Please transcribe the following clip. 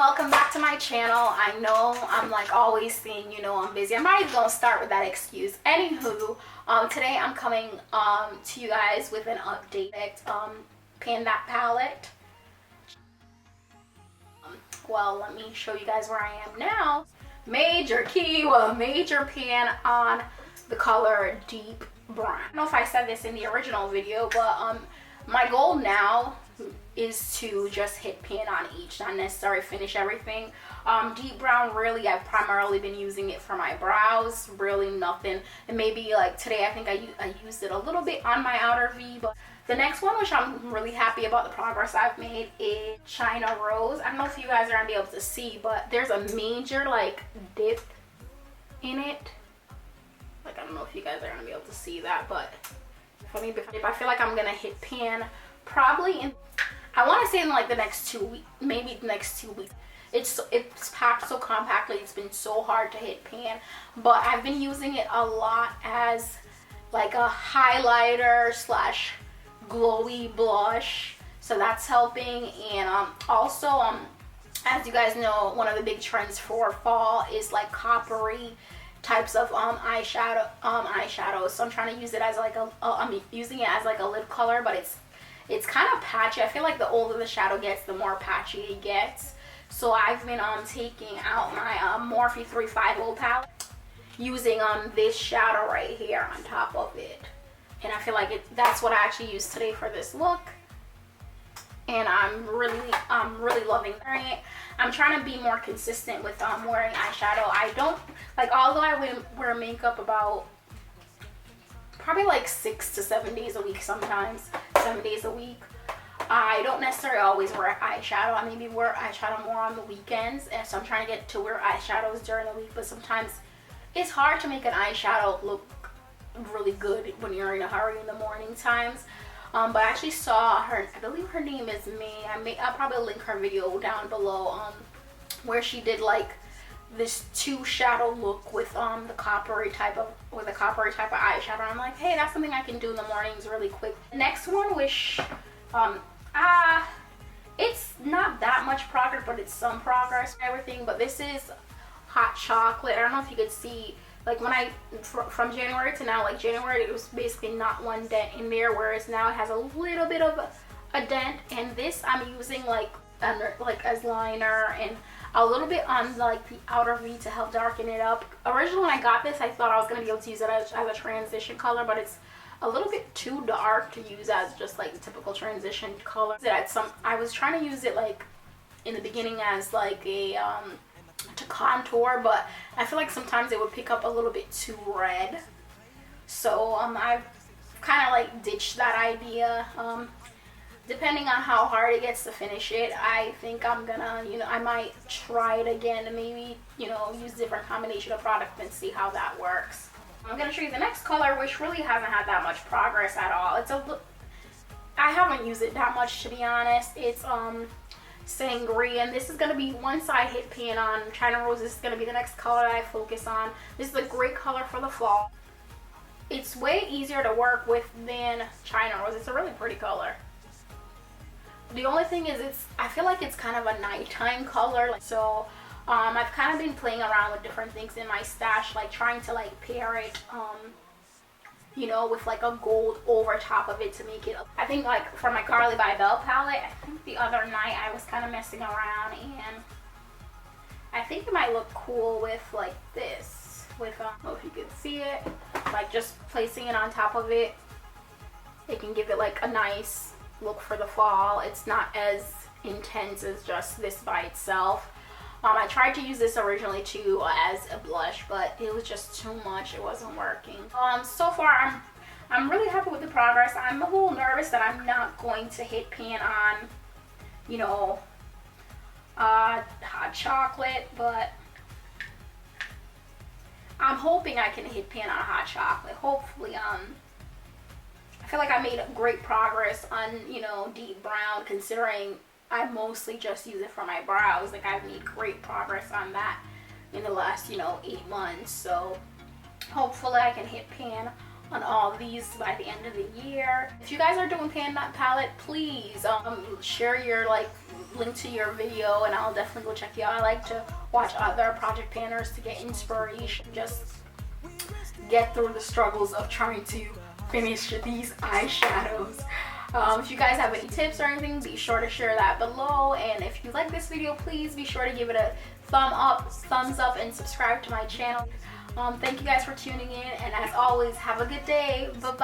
welcome back to my channel. I know I'm like always saying, I'm busy. I'm not even gonna start with that excuse. Anywho, today I'm coming to you guys with an update. Pan that palette. Well, let me show you guys where I am now. Major pan on the color Deep Brown. I don't know if I said this in the original video, but my goal now is to just hit pan on each, not necessarily finish everything. Deep Brown, really, I've primarily been using it for my brows, really nothing. And maybe like today, I think I used it a little bit on my outer V. But the next one, which I'm really happy about the progress I've made, is China Rose. I don't know if you guys are gonna be able to see, but there's a major like dip in it. Like, I don't know if you guys are gonna be able to see that, but for me, if I feel like I'm gonna hit pan probably in, I want to say in like the next 2 weeks, maybe the next 2 weeks. It's packed so compactly, it's been so hard to hit pan, but I've been using it a lot as like a highlighter slash glowy blush, so that's helping. And also as you guys know, one of the big trends for fall is like coppery types of eyeshadows. So I'm trying to use it as like I'm using it as like a lip color, but it's kind of patchy. I feel like the older the shadow gets, the more patchy it gets. So I've been taking out my Morphe 350 palette, using this shadow right here on top of it. And I feel like that's what I actually used today for this look. And I'm really loving wearing it. I'm trying to be more consistent with wearing eyeshadow. I don't like, although I wear makeup about probably like 6 to 7 days a week, sometimes 7 days a week, I don't necessarily always wear eyeshadow. I maybe wear eyeshadow more on the weekends, and so I'm trying to get to wear eyeshadows during the week. But sometimes it's hard to make an eyeshadow look really good when you're in a hurry in the morning times. But I actually saw her, I believe her name is May. I'll probably link her video down below, where she did like this 2 shadow look with the coppery type of eyeshadow. I'm like, hey, that's something I can do in the mornings really quick. Next one, which it's not that much progress, but it's some progress and everything. But this is Hot Chocolate. I don't know if you could see, like when from January to now, like January it was basically not one dent in there, whereas now it has a little bit of a dent. And this I'm using like as liner and a little bit on like the outer V to help darken it up. Originally when I got this, I thought I was going to be able to use it as a transition color, but it's a little bit too dark to use as just like the typical transition color. I was trying to use it like in the beginning as like a to contour, but I feel like sometimes it would pick up a little bit too red. So I've kind of like ditched that idea. Depending on how hard it gets to finish it, I think I'm gonna, I might try it again and maybe, use different combination of product and see how that works. I'm gonna show you the next color, which really hasn't had that much progress at all. I haven't used it that much, to be honest. It's Sangria, and this is gonna be, once I hit pan on China Rose, this is gonna be the next color that I focus on. This is a great color for the fall. It's way easier to work with than China Rose. It's a really pretty color. The only thing is, I feel like it's kind of a nighttime color. So I've kind of been playing around with different things in my stash, like trying to like pair it with like a gold over top of it to make it, I think like for my Carli Bybel palette, I think the other night I was kind of messing around, and I think it might look cool with like this, with I don't know if you can see it, like just placing it on top of it. It can give it like a nice look for the fall. It's not as intense as just this by itself. I tried to use this originally too as a blush, but it was just too much. It wasn't working. So far I'm really happy with the progress. I'm a little nervous that I'm not going to hit pan on Hot Chocolate, but I'm hoping I can hit pan on Hot Chocolate. Hopefully. I feel like I made great progress on, Deep Brown, considering I mostly just use it for my brows. Like, I've made great progress on that in the last, 8 months. So hopefully I can hit pan on all these by the end of the year. If you guys are doing pan that palette, please share your link to your video, and I'll definitely go check you out. I like to watch other project planners to get inspiration, just get through the struggles of trying to finish these eyeshadows. If you guys have any tips or anything, be sure to share that below. And if you like this video, please be sure to give it a thumbs up, and subscribe to my channel. Thank you guys for tuning in, and as always, have a good day. Bye bye.